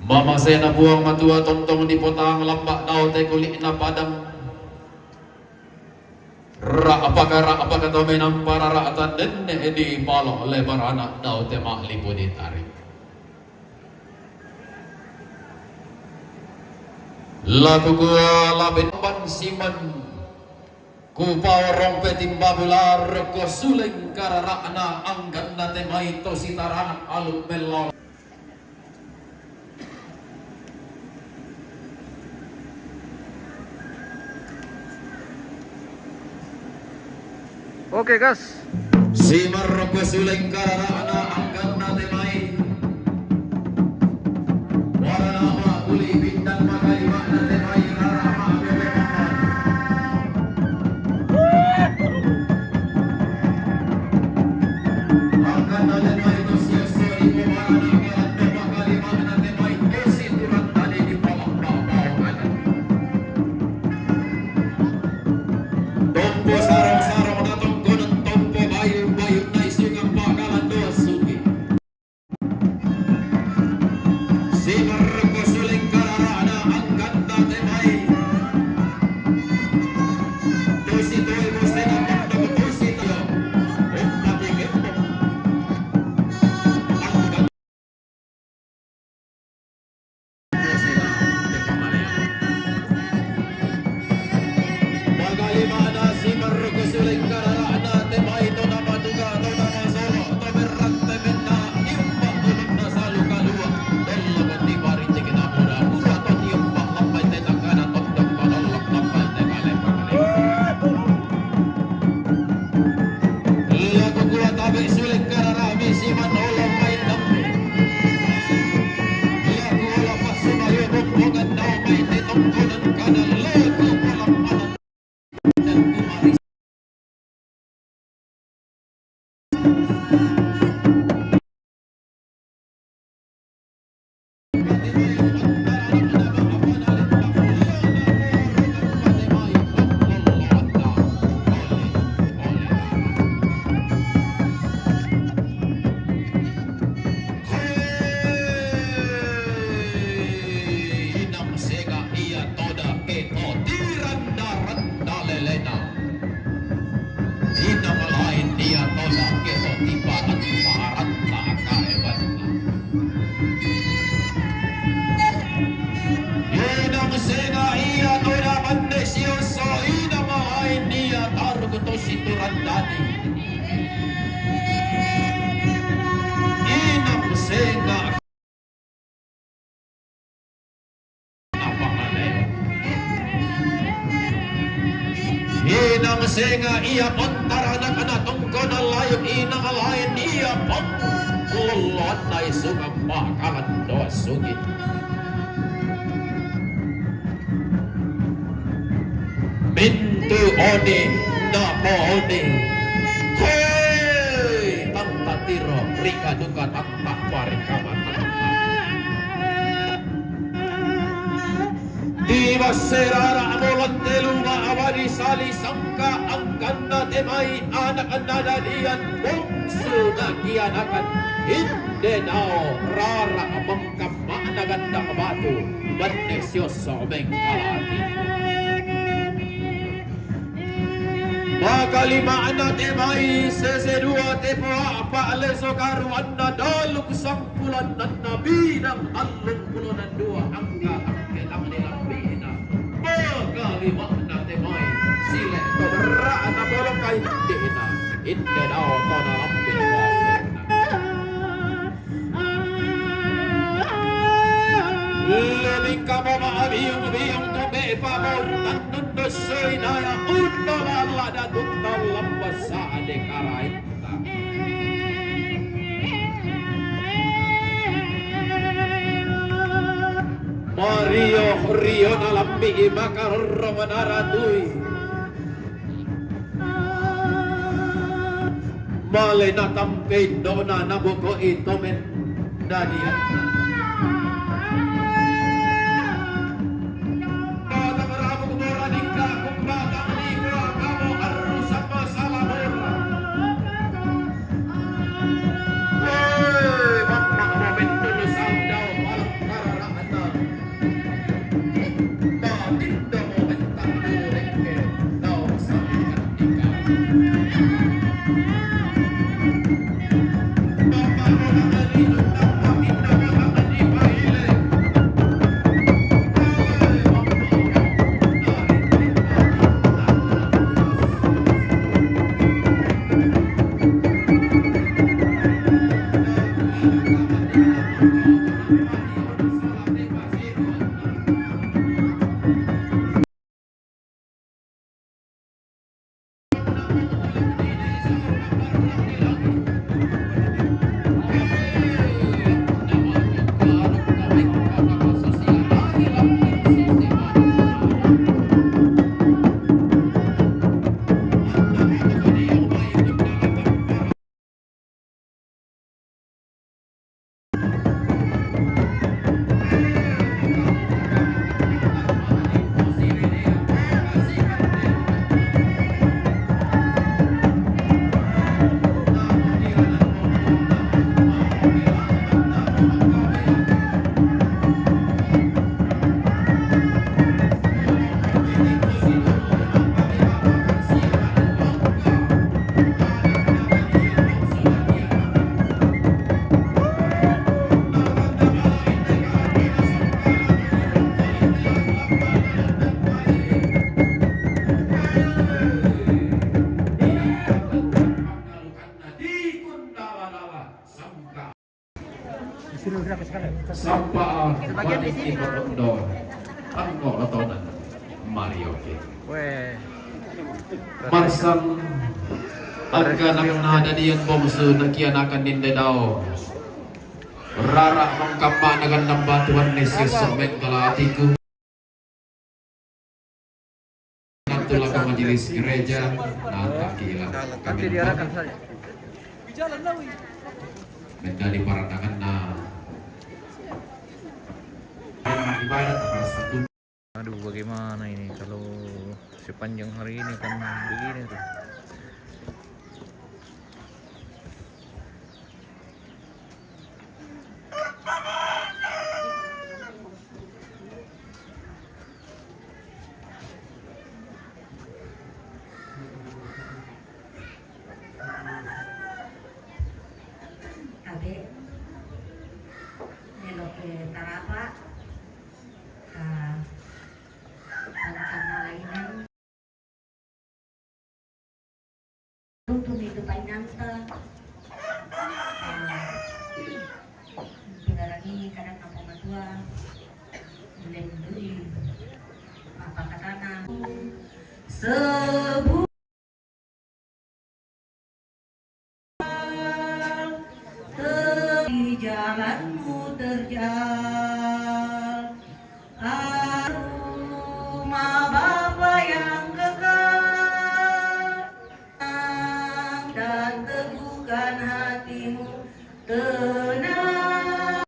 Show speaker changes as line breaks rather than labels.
Mama saya na buang matua tontong di potang lambak daw te kulit na padang. Apakah tau menang para raatan denne di palo lebar anak daw te maklipo di tarik. Lagu gua labin siman ku pawarong petimba bular ko suleng kararana anggan na temay to sitaran alut melaw.
Oke, gas.
Si marko suleng kararana anggan na temay warna ma uli bintang makai na temay karama anggan na temay to siya sori ko warna kalat na makalima na temay esi turat tali di palak babawangan tompo sarong-sarong na tongko ng tompo bayu-bayu na isugang bakalan doa suki si marko suling kararana ang ganda temay tusi tuwi mo sila mundo tusi tayo umpati kito ang ganda sila di pamalayan magalimana si marko suling kararana temay to na maduga to na masolo to berrante menna impa tulog na sa lukalua dalla bati bariti kinamura ura to impa lampay te takana tondong panolak lampay te kale pakale lagu gua tabi suling kararami si manolong main dambe lagu ola pasumayo rumpungan daw may te tongkonan kana lagu pulang panan dan kumaris Inam sega iya toda keto tiranda-randa lelena Inam lain dia toda keto tiba at maharanta kaebanna Inam sega iya toda mandesyoso Inam lain dia taruguto siturandani Inam sega Inang senga iya pantaranak na tungko na layok inang alayan iya pang lulot na isugang bakalan doa sugit Mintu ode na poode Hey tanta tiro rika duka tanta parika matanta Di basera amulat telunga awari sali sangka ang ganda temay anak anadadian bungsu na kianakan hindi nao rara abang kama na ganda kabatu bandesyoso meng kalati Makalimaan na temay sesedua tepo apa aleso karuan na daluk sampulan na nabinang alung pulunan dua angka ang nilang bina Makalimaan na temay sila ito beraan na bolong kay hindi na ako na lambin Lebing ka mo maabiyong-biyong tumepa mo Nanundosoy na ya uno malada tutal lampas sa adekaraita Mario Rio na lambi imakarro manaratuy Malay na tampin do na nabuko ito men dadian Sampai panik ikut ondo. Anggo otonan Mario K. Marsang harga nak nada dian bomsu nakian akan dinde dao. Rara mengkapa nagan nambatuan nesis semen kalatiku. Nantulah ke majelis gereja nanta kilang.
Nanti diarahkan saja.
Menjadi parandangan ibadat satu.
Aduh, bagaimana ini kalau sepanjang hari ini kan begini tuh.
Adik, nelok ke Tarapa, anak-anak lainnya, tuntun itu painanta, lagi kadang nampak matua, boleh beli apa katana, sebu. Di jalanmu terjal rumah Bapa yang kekal dan teguhkan hatimu tenang